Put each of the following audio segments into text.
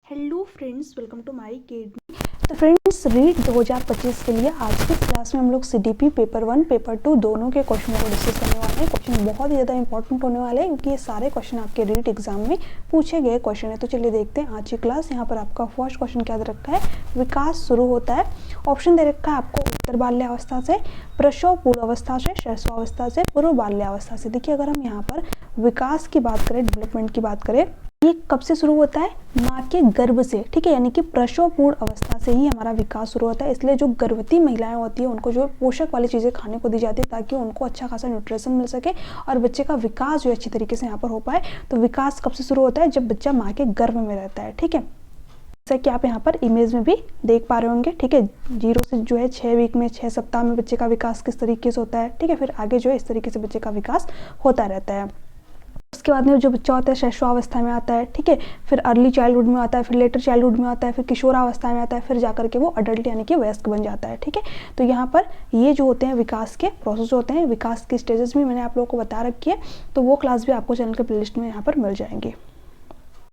Hello friends, welcome to my academy. तो friends, REET 2025 के लिए आज की क्लास में हम लोग सीडीपी पेपर 1 पेपर 2 दोनों के क्वेश्चनों को डिस्कस करने वाले हैं। क्वेश्चन बहुत ही ज़्यादा इंपॉर्टेंट होने वाले हैं क्योंकि ये सारे क्वेश्चन आपके रीट एग्जाम में पूछे गए क्वेश्चन है। तो चलिए देखते हैं आज की क्लास। यहाँ पर आपका फर्स्ट क्वेश्चन क्या दे रखा है, विकास शुरू होता है। ऑप्शन दे रखा है आपको उत्तर बाल्यावस्था से, प्रसव पूर्वावस्था से, शैशवावस्था से, पूर्व बाल्यावस्था से। देखिए, अगर हम यहाँ पर विकास की बात करें, डेवलपमेंट की बात करें, ये कब से शुरू होता है? माँ के गर्भ से, ठीक है, यानी कि प्रसव पूर्ण अवस्था से ही हमारा विकास शुरू होता है। इसलिए जो गर्भवती महिलाएं होती है उनको जो पोषक वाली चीज़ें खाने को दी जाती है ताकि उनको अच्छा खासा न्यूट्रिशन मिल सके और बच्चे का विकास जो अच्छी तरीके से यहाँ पर हो पाए। तो विकास कब से शुरू होता है? जब बच्चा माँ के गर्भ में रहता है, ठीक है। जैसा कि आप यहाँ पर इमेज में भी देख पा रहे होंगे, ठीक है। 0 से जो है 6 वीक में, 6 सप्ताह में बच्चे का विकास किस तरीके से होता है, ठीक है। फिर आगे जो है इस तरीके से बच्चे का विकास होता रहता है। उसके बाद में जो बच्चा होता है शैशवावस्था में आता है, ठीक है। फिर अर्ली चाइल्डहुड में आता है, फिर लेटर चाइल्डहुड में आता है, फिर किशोरावस्था में आता है, फिर जाकर के वो अडल्ट यानी कि वयस्क बन जाता है, ठीक है। तो यहाँ पर ये जो होते हैं विकास के प्रोसेस होते हैं, विकास की स्टेजेस भी मैंने आप लोगों को बता रखी है। तो वो क्लास भी आपको चैनल के प्लेलिस्ट में यहाँ पर मिल जाएंगे।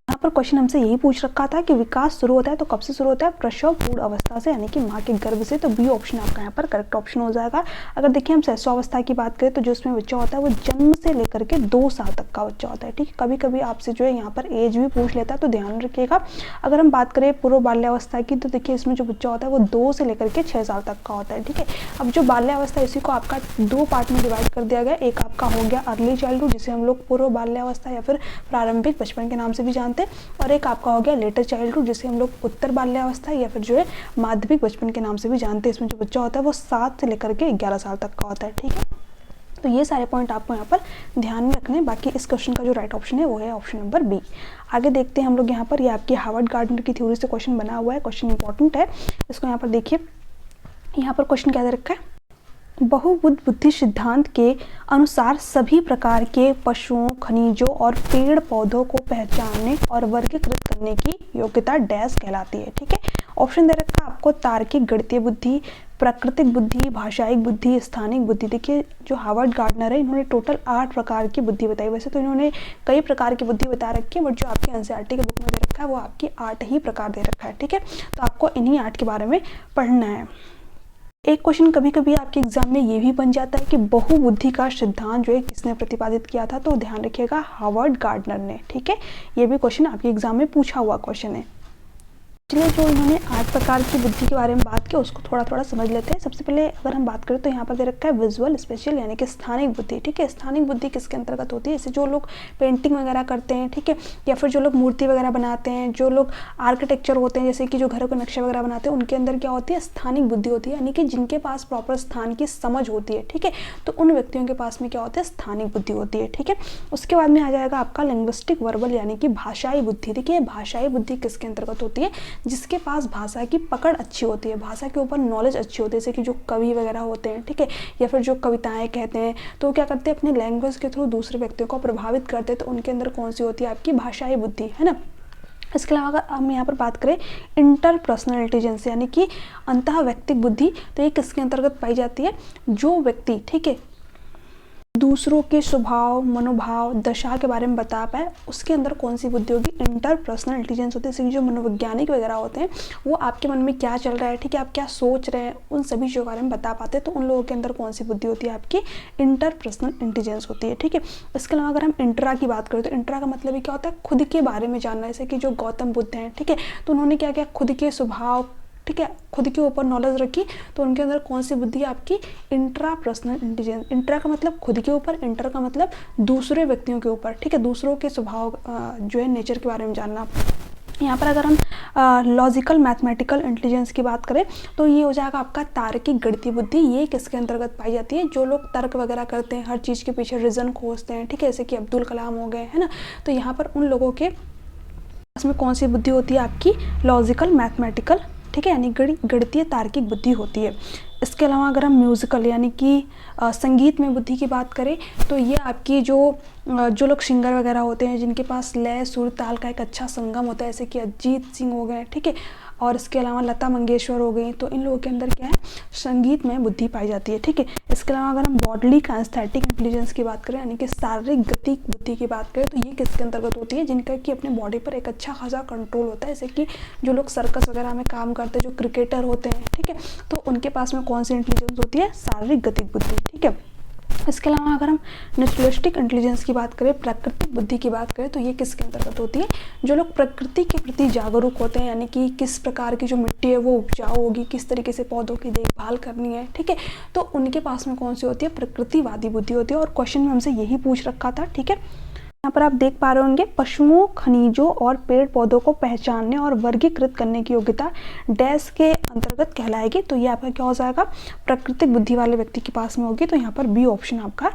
यहाँ पर क्वेश्चन हमसे यही पूछ रखा था कि विकास शुरू होता है तो कब से शुरू होता है? प्रसव पूर्ण अवस्था से, यानी कि माँ के गर्भ से। तो बी ऑप्शन आपका यहाँ पर करेक्ट ऑप्शन हो जाएगा। अगर देखिए हम शैशवावस्था की बात करें तो जो उसमें बच्चा होता है वो जन्म से लेकर के 2 साल तक का बच्चा होता है, ठीक है। कभी कभी आपसे जो है यहाँ पर एज भी पूछ लेता है, तो ध्यान रखिएगा। अगर हम बात करें पूर्व बाल्यावस्था की तो देखिए इसमें जो बच्चा होता है वो 2 से लेकर के 6 साल तक का होता है, ठीक है। अब जो बाल्यावस्था इसी को आपका 2 पार्ट में डिवाइड कर दिया गया। एक आपका हो गया अर्ली चाइल्डहुड, जिसे हम लोग पूर्व बाल्यावस्था या फिर प्रारंभिक बचपन के नाम से भी जानते हैं, और एक आपका हो गया लेटर चाइल्डहुड, जिसे हम लोग उत्तर बाल्यावस्था या फिर जो है माध्यमिक बचपन के नाम से भी जानते हैं। इसमें जो बच्चा होता है वो 7 से लेकर के 11 साल तक का होता है, ठीक है। तो ये सारे पॉइंट आपको यहाँ पर ध्यान में रखने। बाकी इस क्वेश्चन का जो राइट ऑप्शन है वो है ऑप्शन नंबर बी। आगे देखते हैं हम लोग यहाँ पर, ये आपकी हार्वर्ड गार्डनर की थ्योरी से क्वेश्चन बना हुआ है। क्वेश्चन इंपॉर्टेंट है, इसको यहाँ पर देखिए। यहाँ पर क्वेश्चन क्या दे रखा है, बहुबुद्ध बुद्धि सिद्धांत के अनुसार सभी प्रकार के पशुओं, खनिजों और पेड़ पौधों को पहचानने और वर्गीकृत करने की योग्यता डैश कहलाती है, ठीक है। ऑप्शन दे रखा है आपको तार्किक गणितीय बुद्धि, प्राकृतिक बुद्धि, भाषायिक बुद्धि, स्थानिक बुद्धि। देखिए जो हार्वर्ड गार्डनर है इन्होंने टोटल 8 प्रकार की बुद्धि बताई। वैसे तो इन्होंने कई प्रकार की बुद्धि बता रखी है, बट जो आपकी एनसीईआरटी के बुक में दे रखा है वो आपकी 8 ही प्रकार दे रखा है, ठीक है। तो आपको इन्हीं 8 के बारे में पढ़ना है। एक क्वेश्चन कभी कभी आपके एग्जाम में ये भी बन जाता है कि बहुबुद्धि का सिद्धांत जो है किसने प्रतिपादित किया था? तो ध्यान रखिएगा, हार्वर्ड गार्डनर ने, ठीक है। ये भी क्वेश्चन आपके एग्जाम में पूछा हुआ क्वेश्चन है। चलिए, जो इन्होंने 8 प्रकार की बुद्धि के बारे में बात की उसको थोड़ा थोड़ा समझ लेते हैं। सबसे पहले अगर हम बात करें तो यहाँ पर दे रखा है विजुअल, स्पेशल, यानी कि स्थानिक बुद्धि, ठीक है। स्थानिक बुद्धि किसके अंतर्गत होती है? जैसे जो लोग पेंटिंग वगैरह करते हैं, ठीक है, या फिर जो लोग मूर्ति वगैरह बनाते हैं, जो लोग आर्किटेक्चर होते हैं, जैसे कि जो घरों के नक्शे वगैरह बनाते हैं, उनके अंदर क्या होती है? स्थानिक बुद्धि होती है, यानी कि जिनके पास प्रॉपर स्थान की समझ होती है, ठीक है। तो उन व्यक्तियों के पास में क्या होता है? स्थानिक बुद्धि होती है, ठीक है। उसके बाद में आ जाएगा आपका लिंग्विस्टिक वर्बल, यानी कि भाषाई बुद्धि। देखिए भाषाई बुद्धि किसके अंतर्गत होती है? जिसके पास भाषा की पकड़ अच्छी होती है, भाषा के ऊपर नॉलेज अच्छी होती है। जैसे कि जो कवि वगैरह होते हैं, ठीक है, या फिर जो कविताएं कहते हैं, तो क्या करते हैं? अपने लैंग्वेज के थ्रू दूसरे व्यक्तियों को प्रभावित करते हैं। तो उनके अंदर कौन सी होती है? आपकी भाषाई बुद्धि, है ना। इसके अलावा अगर हम यहाँ पर बात करें इंटरपर्सनल इंटेलिजेंस, यानी कि अंतः व्यक्तिक बुद्धि, तो ये किसके अंतर्गत पाई जाती है? जो व्यक्ति, ठीक है, दूसरों के स्वभाव, मनोभाव, दशा के बारे में बता पाए, उसके अंदर कौन सी बुद्धि होगी? इंटरपर्सनल इंटेलिजेंस होती है। जैसे जो मनोवैज्ञानिक वगैरह होते हैं वो आपके मन में क्या चल रहा है, ठीक है, आप क्या सोच रहे हैं, उन सभी चीज़ों के बारे में बता पाते हैं। तो उन लोगों के अंदर कौन सी बुद्धि होती है? आपकी इंटरपर्सनल इंटेलिजेंस होती है, ठीक है। इसके अलावा अगर हम इंट्रा की बात करें तो इंट्रा का मतलब ही क्या होता है? खुद के बारे में जानना। जैसे कि जो गौतम बुद्ध हैं, ठीक है, तो उन्होंने क्या किया? खुद के स्वभाव, ठीक है, खुद के ऊपर नॉलेज रखी। तो उनके अंदर कौन सी बुद्धि है? आपकी इंट्रा पर्सनल इंटेलिजेंस। इंट्रा का मतलब खुद के ऊपर, इंटर का मतलब दूसरे व्यक्तियों के ऊपर, ठीक है, दूसरों के स्वभाव जो है नेचर के बारे में जानना। यहाँ पर अगर हम लॉजिकल मैथमेटिकल इंटेलिजेंस की बात करें तो ये हो जाएगा आपका तार्किक गणितीय बुद्धि। ये किसके अंतर्गत पाई जाती है? जो लोग तर्क वगैरह करते हैं, हर चीज़ के पीछे रीज़न खोजते हैं, ठीक है, जैसे कि अब्दुल कलाम हो गए, है ना। तो यहाँ पर उन लोगों के इसमें कौन सी बुद्धि होती है? आपकी लॉजिकल मैथमेटिकल, ठीक है, यानी गणितीय तार्किक बुद्धि होती है। इसके अलावा अगर हम म्यूज़िकल यानी कि संगीत में बुद्धि की बात करें तो ये आपकी जो लोग सिंगर वगैरह होते हैं जिनके पास लय, सुर, ताल का एक अच्छा संगम होता है, जैसे कि अरिजीत सिंह हो गए, ठीक है, और इसके अलावा लता मंगेशकर हो गई, तो इन लोगों के अंदर क्या है, संगीत में बुद्धि पाई जाती है। ठीक है, इसके अलावा अगर हम बॉडली काइनेस्थेटिक इंटेलिजेंस की बात करें, यानी कि शारीरिक गतिक बुद्धि की बात करें, तो ये किसके अंतर्गत होती है, जिनका कि अपने बॉडी पर एक अच्छा खासा कंट्रोल होता है, जैसे कि जो लोग सर्कस वगैरह में काम करते हैं, जो क्रिकेटर होते हैं। ठीक है, तो उनके पास में कौन सी इंटेलिजेंस होती है, शारीरिक गतिक बुद्धि। ठीक है, इसके अलावा अगर हम नेचुरलिस्टिक इंटेलिजेंस की बात करें, प्राकृतिक बुद्धि की बात करें, तो ये किसके अंतर्गत होती है, जो लोग प्रकृति के प्रति जागरूक होते हैं, यानी कि किस प्रकार की जो मिट्टी है वो उपजाऊ होगी, किस तरीके से पौधों की देखभाल करनी है। ठीक है, तो उनके पास में कौन सी होती है, प्रकृतिवादी बुद्धि होती है। और क्वेश्चन में हमसे यही पूछ रखा था। ठीक है, यहाँ पर आप देख पा रहे होंगे, पशुओं, खनिजों और पेड़ पौधों को पहचानने और वर्गीकृत करने की योग्यता डैश के अंतर्गत कहलाएगी। तो ये आपका क्या हो जाएगा, प्राकृतिक बुद्धि वाले व्यक्ति के पास में होगी। तो यहाँ पर बी ऑप्शन आपका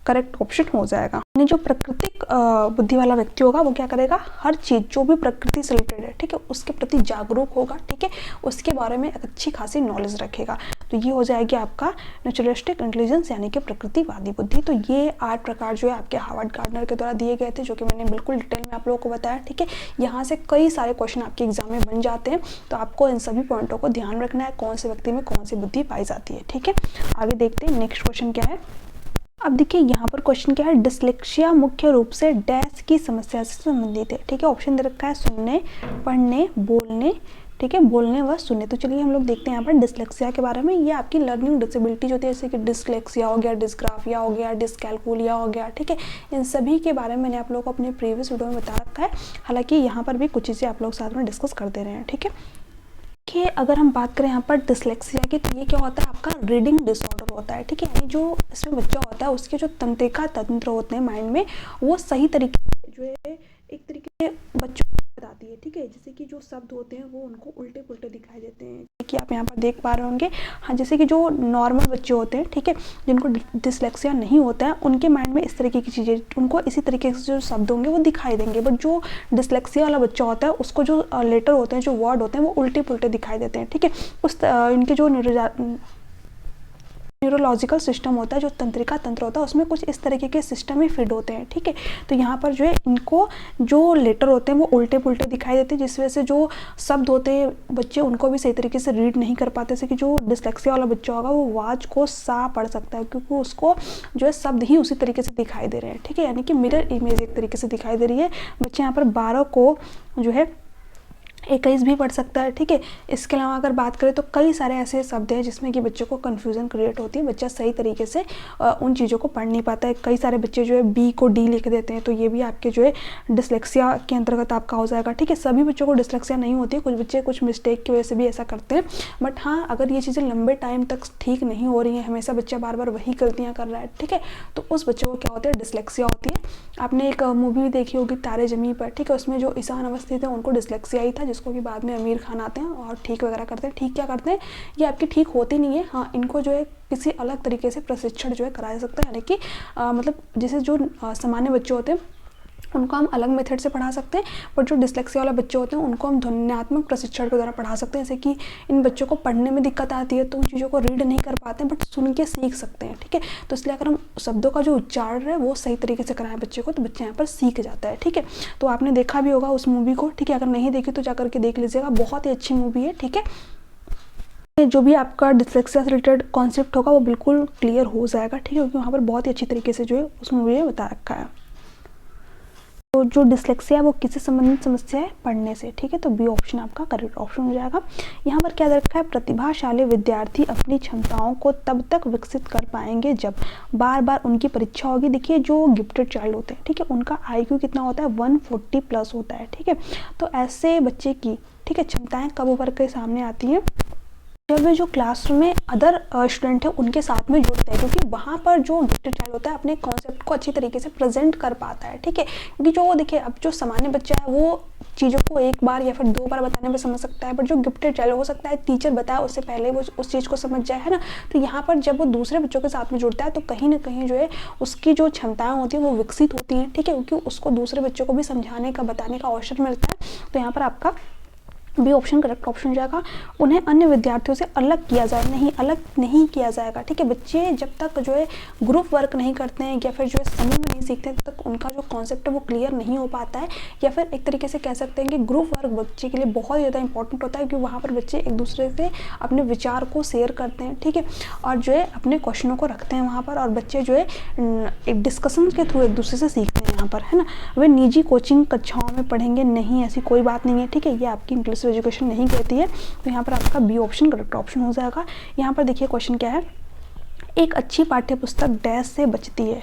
करेक्ट ऑप्शन हो जाएगा। यानी जो प्राकृतिक बुद्धि वाला व्यक्ति होगा वो क्या करेगा, हर चीज़ जो भी प्रकृति से रिलेटेड है, ठीक है, उसके प्रति जागरूक होगा। ठीक है, उसके बारे में अच्छी खासी नॉलेज रखेगा। तो ये हो जाएगी आपका नेचुरलिस्टिक इंटेलिजेंस, यानी कि प्रकृतिवादी बुद्धि। तो ये 8 प्रकार जो है आपके हार्वर्ड गार्डनर के द्वारा दिए गए थे, जो कि मैंने बिल्कुल डिटेल में आप लोगों को बताया। ठीक है, यहाँ से कई सारे क्वेश्चन आपके एग्जाम में बन जाते हैं, तो आपको इन सभी पॉइंटों को ध्यान रखना है, कौन से व्यक्ति में कौन सी बुद्धि पाई जाती है। ठीक है, आगे देखते हैं नेक्स्ट क्वेश्चन क्या है। अब देखिए यहाँ पर क्वेश्चन क्या है, डिसलेक्सिया मुख्य रूप से डैश की समस्या से संबंधित है। ठीक है, ऑप्शन दे रखा है सुनने, पढ़ने, बोलने, ठीक है, बोलने व सुनने। तो चलिए हम लोग देखते हैं यहाँ पर डिसलेक्सिया के बारे में। ये आपकी लर्निंग डिसेबिलिटी जो होती है, जैसे कि डिसलेक्सिया हो गया, डिस्ग्राफिया हो गया, डिसकैलकुलिया हो गया। ठीक है, इन सभी के बारे में मैंने आप लोगों को अपने प्रीवियस वीडियो में बता रखा है। हालांकि यहाँ पर भी कुछ चीज़ें आप लोग साथ में डिस्कस कर दे रहे हैं। ठीक है, देखिए अगर हम बात करें यहाँ पर डिसलेक्सिया की, तो ये क्या होता है, आपका रीडिंग डिसऑर्डर होता है। ठीक है, यानी जो इसमें बच्चा होता है उसके जो तंत्रिका तंत्र होते हैं माइंड में, वो सही तरीके से जो है एक तरीके से बच्चों को बताती है। ठीक है, जैसे कि जो शब्द होते हैं वो उनको उल्टे पुल्टे दिखाई देते हैं, कि आप यहाँ पर देख पा रहे होंगे। हाँ, जैसे कि जो नॉर्मल बच्चे होते हैं, ठीक है, जिनको डिसलेक्सिया नहीं होता है, उनके माइंड में इस तरीके की चीज़ें, उनको इसी तरीके से जो शब्द होंगे वो दिखाई देंगे। बट जो डिसलेक्सिया वाला बच्चा होता है उसको जो लेटर होते हैं, जो वर्ड होते हैं, वो उल्टे पुल्टे दिखाई देते हैं। ठीक है, उस इनके जो न्यूरोलॉजिकल सिस्टम होता है, जो तंत्रिका तंत्र होता है, उसमें कुछ इस तरीके के सिस्टम ही फिट होते हैं। ठीक है, तो यहाँ पर जो है इनको जो लेटर होते हैं वो उल्टे पुल्टे दिखाई देते हैं, जिस वजह से जो शब्द होते हैं बच्चे उनको भी सही तरीके से रीड नहीं कर पाते। जैसे कि जो डिसलेक्सिया वाला बच्चा होगा वो आवाज़ को सा पढ़ सकता है, क्योंकि उसको जो है शब्द ही उसी तरीके से दिखाई दे रहे हैं। ठीक है, यानी कि मिरर इमेज एक तरीके से दिखाई दे रही है। बच्चे यहाँ पर 12 को जो है 21 भी पढ़ सकता है। ठीक है, इसके अलावा अगर बात करें तो कई सारे ऐसे शब्द हैं जिसमें कि बच्चों को कन्फ्यूज़न क्रिएट होती है, बच्चा सही तरीके से उन चीज़ों को पढ़ नहीं पाता है। कई सारे बच्चे जो है बी को डी लिख देते हैं, तो ये भी आपके जो है डिसलेक्सिया के अंतर्गत आपका हो जाएगा। ठीक है, सभी बच्चों को डिसलेक्सिया नहीं होती है, कुछ बच्चे कुछ मिस्टेक की वजह से भी ऐसा करते हैं। बट हाँ, अगर ये चीज़ें लंबे टाइम तक ठीक नहीं हो रही हैं, हमेशा बच्चा बार बार वही गलतियाँ कर रहा है, ठीक है, तो उस बच्चे को क्या होता है, डिसलेक्सिया होती है। आपने एक मूवी देखी होगी तारे ज़मीं पर, ठीक है, उसमें जो ईशान अवस्थी थे उनको डिसलेक्सिया ही था, जिसको कि बाद में आमिर खान आते हैं और ठीक वगैरह करते हैं। ठीक क्या करते हैं, ये आपकी ठीक होती नहीं है। हाँ, इनको जो है किसी अलग तरीके से प्रशिक्षण जो है कराया जा सकता है, यानी कि मतलब जैसे जो सामान्य बच्चे होते हैं उनको हम अलग मेथड से पढ़ा सकते हैं, बट जो डिसलेक्सिया वाला बच्चे होते हैं उनको हम ध्वन्यात्मक प्रशिक्षण के द्वारा पढ़ा सकते हैं। जैसे कि इन बच्चों को पढ़ने में दिक्कत आती है तो उन चीज़ों को रीड नहीं कर पाते हैं, बट सुन के सीख सकते हैं। ठीक है, तो इसलिए अगर हम शब्दों का जो उच्चारण है वो सही तरीके से कराएं बच्चे को, तो बच्चे यहाँ पर सीख जाता है। ठीक है, तो आपने देखा भी होगा उस मूवी को। ठीक है, अगर नहीं देखी तो जाकर के देख लीजिएगा, बहुत ही अच्छी मूवी है। ठीक है, जो भी आपका डिसलेक्सिया से रिलेटेड कॉन्सेप्ट होगा वो बिल्कुल क्लियर हो जाएगा। ठीक है, क्योंकि वहाँ पर बहुत ही अच्छी तरीके से जो है उस मूवी में बता रखा है। तो जो डिसलेक्सिया है वो किससे संबंधित समस्या है, पढ़ने से। ठीक है, तो बी ऑप्शन आपका करेक्ट ऑप्शन हो जाएगा। यहाँ पर क्या रखा है, प्रतिभाशाली विद्यार्थी अपनी क्षमताओं को तब तक विकसित कर पाएंगे जब बार बार उनकी परीक्षा होगी। देखिए जो गिफ्टेड चाइल्ड होते हैं, ठीक है, उनका IQ कितना होता है, 140 प्लस होता है। ठीक है, तो ऐसे बच्चे की, ठीक है, क्षमताएं कब उभर के सामने आती हैं, जब वे जो क्लासरूम में अदर स्टूडेंट है उनके साथ में जुड़ते हैं, क्योंकि वहाँ पर जो गिफ्टेड चाइल्ड होता है अपने कॉन्सेप्ट को अच्छी तरीके से प्रेजेंट कर पाता है। ठीक है, क्योंकि जो देखिए अब जो सामान्य बच्चा है वो चीज़ों को एक बार या फिर 2 बार बताने में समझ सकता है, बट जो गिफ्टेड चाइल्ड हो सकता है टीचर बताया उससे पहले वो उस चीज़ को समझ जाए, है ना। तो यहाँ पर जब वो दूसरे बच्चों के साथ में जुड़ता है तो कहीं ना कहीं जो है उसकी जो क्षमताएँ होती हैं वो विकसित होती हैं। ठीक है, क्योंकि उसको दूसरे बच्चों को भी समझाने का, बताने का अवसर मिलता है। तो यहाँ पर आपका बी ऑप्शन करेक्ट ऑप्शन हो जाएगा। उन्हें अन्य विद्यार्थियों से अलग किया जाए, नहीं अलग नहीं किया जाएगा, ठीक है। बच्चे जब तक जो है ग्रुप वर्क नहीं करते हैं या फिर जो है समूह में नहीं सीखते हैं, तब तक उनका जो कॉन्सेप्ट है वो क्लियर नहीं हो पाता है। या फिर एक तरीके से कह सकते हैं कि ग्रुप वर्क बच्चे के लिए बहुत ज़्यादा इंपॉर्टेंट होता है, क्योंकि वहाँ पर बच्चे एक दूसरे से अपने विचार को शेयर करते हैं, ठीक है, और जो है अपने क्वेश्चनों को रखते हैं वहाँ पर, और बच्चे जो है एक डिस्कशन के थ्रू एक दूसरे से सीखते हैं यहाँ पर, है ना। वे निजी कोचिंग कक्षाओं में पढ़ेंगे, नहीं ऐसी कोई बात नहीं है, ठीक है, ये आपकी इंक्लूसिव एजुकेशन नहीं कहती है। तो यहाँ पर आपका बी ऑप्शन करेक्ट ऑप्शन हो जाएगा। यहाँ पर देखिए क्वेश्चन क्या है, एक अच्छी पाठ्यपुस्तक डैश से बचती है।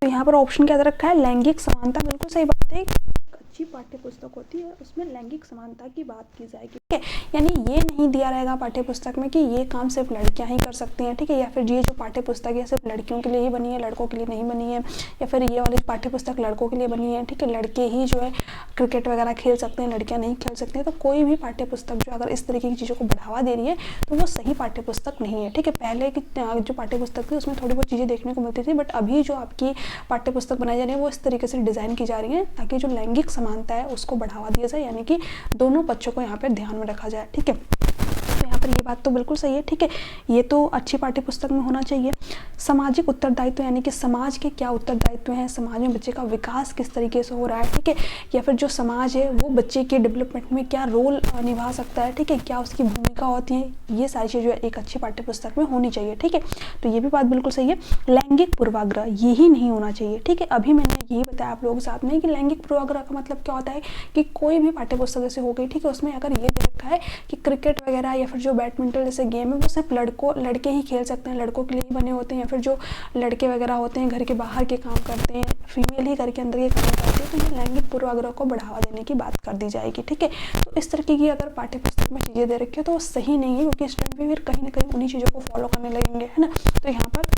तो यहाँ पर ऑप्शन क्या दे रखा है, लैंगिक समानता, बिल्कुल सही बात है। अच्छी पाठ्यपुस्तक होती है उसमें लैंगिक समानता की बात की जाएगी, ठीक है। यानी ये नहीं दिया रहेगा पाठ्यपुस्तक में कि ये काम सिर्फ लड़कियां ही कर सकती हैं, ठीक है, या फिर ये जो पाठ्यपुस्तक है सिर्फ लड़कियों के लिए ही बनी है, लड़कों के लिए नहीं बनी है, या फिर ये वाली पाठ्यपुस्तक लड़कों के लिए बनी है, ठीक है, लड़के ही जो है क्रिकेट वगैरह खेल सकते हैं, लड़कियाँ नहीं खेल सकती हैं। तो कोई भी पाठ्यपुस्तक जो अगर इस तरीके की चीज़ों को बढ़ावा दे रही है तो वो सही पाठ्यपुस्तक नहीं है, ठीक है। पहले की जो पाठ्यपुस्तक थी उसमें थोड़ी बहुत चीज़ें देखने को मिलती थी, बट अभी जो आपकी पाठ्यपुस्तक बनाई जा रही है वो इस तरीके से डिज़ाइन की जा रही है ताकि जो लैंगिक समानता है उसको बढ़ावा दिया जाए, यानी कि दोनों पक्षों को यहाँ पर ध्यान में रखा जाए, ठीक है। तो यहाँ पर ये बात तो बिल्कुल सही है, ठीक है, ये तो अच्छी पाठ्यपुस्तक में होना चाहिए। सामाजिक उत्तरदायित्व, यानी कि समाज के क्या उत्तरदायित्व हैं, समाज में बच्चे का विकास किस तरीके से हो रहा है, ठीक है, या फिर जो समाज है वो बच्चे के डेवलपमेंट में क्या रोल निभा सकता है, ठीक है, क्या उसकी भूमिका होती है, ये सारी चीज़ें जो है एक अच्छी पाठ्यपुस्तक में होनी चाहिए, ठीक है। तो ये भी बात बिल्कुल सही है। लैंगिक पूर्वाग्रह यही नहीं होना चाहिए, ठीक है। अभी मैंने यही बताया आप लोगों के साथ में कि लैंगिक पूर्वाग्रह का मतलब क्या होता है कि कोई भी पाठ्यपुस्तक जैसे हो गई, ठीक है, उसमें अगर ये दे रखा है कि क्रिकेट वगैरह या फिर जो बैडमिंटन जैसे गेम है वो सिर्फ लड़के ही खेल सकते हैं, लड़कों के लिए ही बने होते हैं, या फिर जो लड़के वगैरह होते हैं घर के बाहर के काम करते हैं, फीमेल ही घर के अंदर के काम करते हैं, तो ये लैंगिक पूर्वाग्रह को बढ़ावा देने की बात कर दी जाएगी, ठीक है। तो इस तरीके की अगर पाठ्यपुस्तक में चीज़ें दे रखी है तो वो सही नहीं है, क्योंकि स्टूडेंट भी फिर कहीं ना कहीं उन्हीं चीज़ों को फॉलो करने लगेंगे, है ना। तो यहाँ पर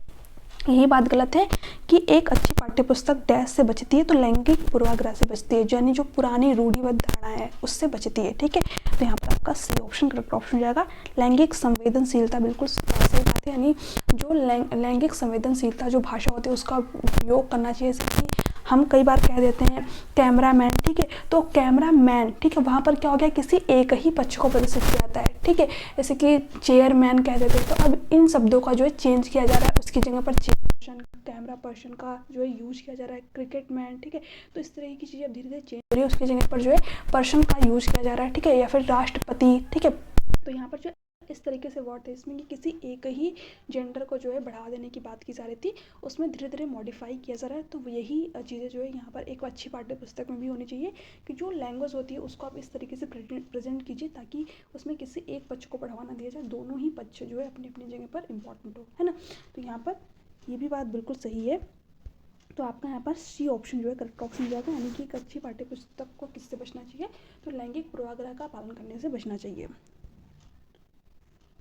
यही बात गलत है कि एक अच्छी पाठ्यपुस्तक डैश से बचती है, तो लैंगिक पूर्वाग्रह से बचती है, यानी जो पुरानी रूढ़िबद्ध धारणा है उससे बचती है, ठीक है। तो यहाँ पर आपका सी ऑप्शन करेक्ट ऑप्शन हो जाएगा। लैंगिक संवेदनशीलता, बिल्कुल सही बात है, यानी जो लैंगिक संवेदनशीलता जो भाषा होती है उसका उपयोग करना चाहिए। जैसे कि हम कई बार कह देते हैं कैमरामैन, ठीक है, तो कैमरामैन, ठीक है, वहाँ पर क्या हो गया, किसी एक ही पक्ष को प्रदर्शित किया जाता है, ठीक है। जैसे कि चेयरमैन कह देते हैं, तो अब इन शब्दों का जो है चेंज किया जा रहा है, उसकी जगह पर कैमरा पर्सन का जो है यूज किया जा रहा है, क्रिकेट मैन, ठीक है। तो इस तरह की चीज़ें अब धीरे धीरे चेंज हो रही है, उसकी जगह पर जो है पर्सन का यूज किया जा रहा है, ठीक है, या फिर राष्ट्रपति, ठीक है। तो यहाँ पर जो इस तरीके से वर्ड है इसमें कि किसी एक ही जेंडर को जो है बढ़ावा देने की बात की जा रही थी, उसमें धीरे धीरे मॉडिफाई किया जा रहा है। तो यही चीज़ें जो है यहाँ पर एक अच्छी पाठ्यपुस्तक में भी होनी चाहिए कि जो लैंग्वेज होती है उसको आप इस तरीके से प्रेजेंट कीजिए ताकि उसमें किसी एक पक्ष को बढ़ावा ना दिया जाए, दोनों ही पक्ष जो है अपनी अपनी जगह पर इम्पॉर्टेंट हो, है ना। तो यहाँ पर ये भी बात बिल्कुल सही है। तो आपका यहाँ पर सी ऑप्शन जो है करेक्ट ऑप्शन हो जाएगा, यानी कि एक अच्छी पाठ्यपुस्तक को किससे बचना चाहिए, तो लैंगिक पूर्वाग्रह का पालन करने से बचना चाहिए।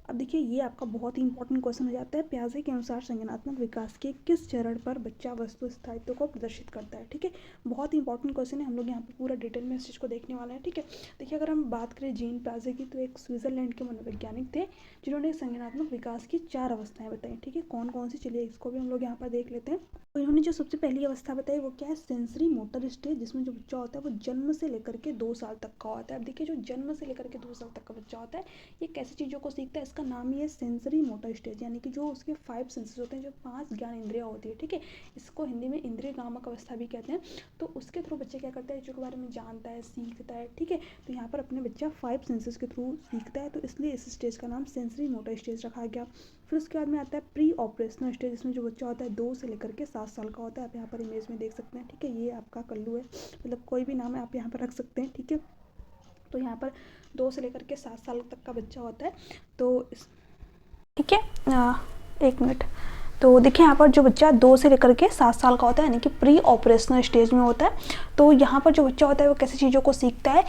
अब देखिए ये आपका बहुत ही इंपॉर्टेंट क्वेश्चन हो जाता है, प्याजे के अनुसार संज्ञानात्मक विकास के किस चरण पर बच्चा वस्तु स्थायित्व को प्रदर्शित करता है, ठीक है। बहुत ही इंपॉर्टेंट क्वेश्चन है, हम लोग यहाँ पे पूरा डिटेल में इस चीज़ को देखने वाले हैं, ठीक है। देखिए अगर हम बात करें जीन प्याजे की, तो एक स्विट्जरलैंड के मनोवैज्ञानिक थे जिन्होंने संज्ञानात्मक विकास की 4 अवस्थाएं बताई, ठीक है। कौन कौन सी, चलिए इसको भी हम लोग यहाँ पर देख लेते हैं। तो इन्होंने जो सबसे पहली अवस्था बताई वो क्या है, सेंसरी मोटर स्टेज, जिसमें जो बच्चा होता है वो जन्म से लेकर के 2 साल तक का होता है। अब देखिए जो जन्म से लेकर के 2 साल तक का बच्चा होता है ये कैसी चीज़ों को सीखता है, इसका नाम ही है सेंसरी मोटर स्टेज, यानी कि जो उसके 5 सेंसेस होते हैं, जो 5 ज्ञान इंद्रियाँ होती है, ठीक है। इसको हिंदी में इंद्रिय गामक अवस्था भी कहते हैं। तो उसके थ्रू बच्चा क्या करता है, चीज़ों के बारे में जानता है, सीखता है, ठीक है। तो यहाँ पर अपने बच्चा 5 सेंसेस के थ्रू सीखता है, तो इसलिए इस स्टेज का नाम सेंसरी मोटर स्टेज रखा गया। फिर उसके बाद में आता है प्री ऑपरेशनल स्टेज, जिसमें जो बच्चा होता है 2 से लेकर के 7 साल का होता है। आप यहाँ पर इमेज में देख सकते हैं, ठीक है। ये आपका कल्लू है, मतलब कोई भी नाम है आप यहाँ पर रख सकते हैं, ठीक है। तो यहाँ पर 2 से लेकर के 7 साल तक का बच्चा होता है। तो ठीक है, एक मिनट। तो देखिए यहाँ पर जो बच्चा 2 से लेकर के 7 साल का होता है, यानी कि प्री ऑपरेशनल स्टेज में होता है। तो यहाँ पर जो बच्चा होता है वो कैसी चीज़ों को सीखता है,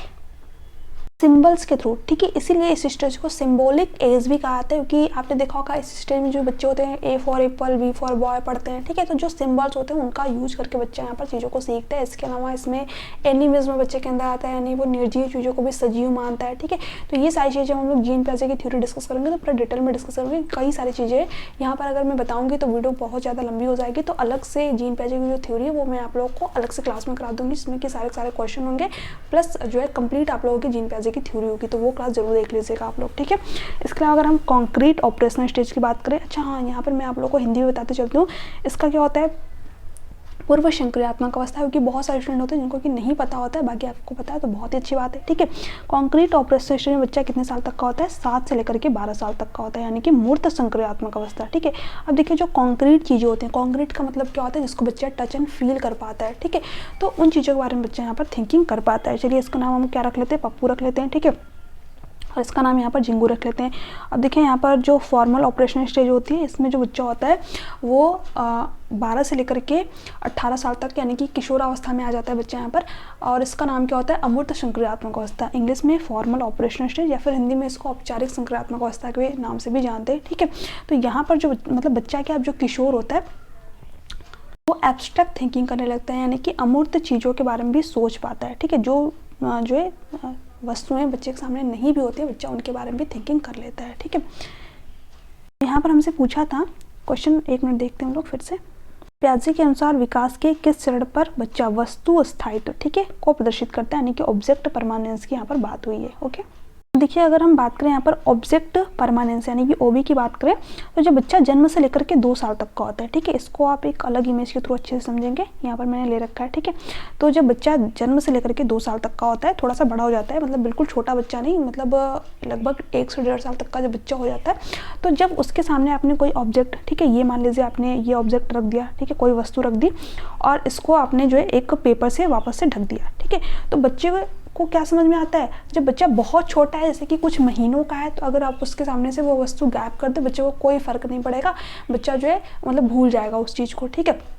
सिंबल्स के थ्रू, ठीक है। इसीलिए इस स्टेज को सिंबॉलिक एज भी कहा जाता है, क्योंकि आपने देखा होगा इस स्टेज में जो बच्चे होते हैं A for apple, B for boy पढ़ते हैं, ठीक है। तो जो सिंबल्स होते हैं उनका यूज करके बच्चा यहाँ पर चीज़ों को सीखता है। इसके अलावा इसमें एनिमिज्म बच्चे के अंदर आता है, यानी वो निर्जीव चीज़ों को भी सजीव मानता है, ठीक है। तो ये सारी चीज़ें हम लोग जीन प्याजे की थ्योरी डिस्कस करेंगे, तो पूरा डिटेल में डिस्कस करेंगे। कई सारी चीज़ें यहाँ पर अगर मैं बताऊँगी तो वीडियो बहुत ज़्यादा लंबी हो जाएगी, तो अलग से जीन प्याजे की जो थ्योरी है वो मैं आप लोग को अलग से क्लास में करा दूँगी, जिसमें कि सारे क्वेश्चन होंगे, प्लस जो है कंप्लीट आप लोगों की जीन प्याजे प्याजे की थ्योरी होगी, तो वो क्लास जरूर देख लीजिएगा आप लोग, ठीक है। इसके अलावा अगर हम कॉन्क्रीट ऑपरेशनल स्टेज की बात करें, अच्छा हाँ, यहाँ पर मैं आप लोगों को हिंदी में बताते चलती हूँ। इसका क्या होता है, पूर्व संक्रियात्मक अवस्था, क्योंकि बहुत सारे स्टूडेंट होते हैं जिनको कि नहीं पता होता है, बाकी आपको पता है तो बहुत ही अच्छी बात है, ठीक है। कॉन्क्रीट ऑपरेशनल स्टेज में बच्चा कितने साल तक का होता है, 7 से लेकर के 12 साल तक का होता है, यानी कि मूर्त संक्रियात्मक अवस्था, ठीक है। अब देखिए जो कॉन्क्रीट चीज़ें होती हैं, कॉन्क्रीट का मतलब क्या होता है, जिसको बच्चा टच एंड फील कर पाता है, ठीक है। तो उन चीज़ों के बारे में बच्चा यहाँ पर थिंकिंग कर पाता है। चलिए इसका नाम हम क्या रख लेते हैं, पप्पू रख लेते हैं, ठीक है, और इसका नाम यहाँ पर जिंगू रख लेते हैं। अब देखिए यहाँ पर जो फॉर्मल ऑपरेशनल स्टेज होती है, इसमें जो बच्चा होता है वो 12 से लेकर के 18 साल तक, यानी कि किशोरावस्था में आ जाता है बच्चा यहाँ पर, और इसका नाम क्या होता है, अमूर्त संक्रियात्मक अवस्था, इंग्लिश में फॉर्मल ऑपरेशनल स्टेज, या फिर हिंदी में इसको औपचारिक संक्रियात्मक अवस्था के नाम से भी जानते हैं, ठीक है। तो यहाँ पर जो मतलब बच्चा क्या, जो किशोर होता है वो एब्स्ट्रैक्ट थिंकिंग करने लगता है, यानी कि अमूर्त चीज़ों के बारे में भी सोच पाता है, ठीक है। जो है वस्तुएं बच्चे के सामने नहीं भी होती है, बच्चा उनके बारे में भी थिंकिंग कर लेता है, ठीक है। यहाँ पर हमसे पूछा था क्वेश्चन, 1 मिनट देखते हैं हम लोग फिर से। प्याजे के अनुसार विकास के किस चरण पर बच्चा वस्तु स्थायित्व, ठीक है, को प्रदर्शित करता है, यानी कि ऑब्जेक्ट परमानेंस की यहाँ पर बात हुई है, ओके। देखिए अगर हम बात करें यहाँ पर ऑब्जेक्ट परमानेंस यानी कि ओबी की बात करें, तो जब बच्चा जन्म से लेकर के 2 साल तक का होता है, ठीक है, इसको आप एक अलग इमेज के थ्रू अच्छे से समझेंगे, यहाँ पर मैंने ले रखा है, ठीक है। तो जब बच्चा जन्म से लेकर के 2 साल तक का होता है, थोड़ा सा बड़ा हो जाता है, मतलब बिल्कुल छोटा बच्चा नहीं, मतलब लगभग 1 से 1.5 साल तक का जब बच्चा हो जाता है, तो जब उसके सामने आपने कोई ऑब्जेक्ट, ठीक है, ये मान लीजिए आपने ये ऑब्जेक्ट रख दिया, ठीक है, कोई वस्तु रख दी और इसको आपने जो है एक पेपर से वापस से ढक दिया, ठीक है, तो बच्चे को क्या समझ में आता है, जब बच्चा बहुत छोटा है, जैसे कि कुछ महीनों का है, तो अगर आप उसके सामने से वो वस्तु गायब कर दो, बच्चे को कोई फर्क नहीं पड़ेगा, बच्चा जो है मतलब भूल जाएगा उस चीज़ को, ठीक है।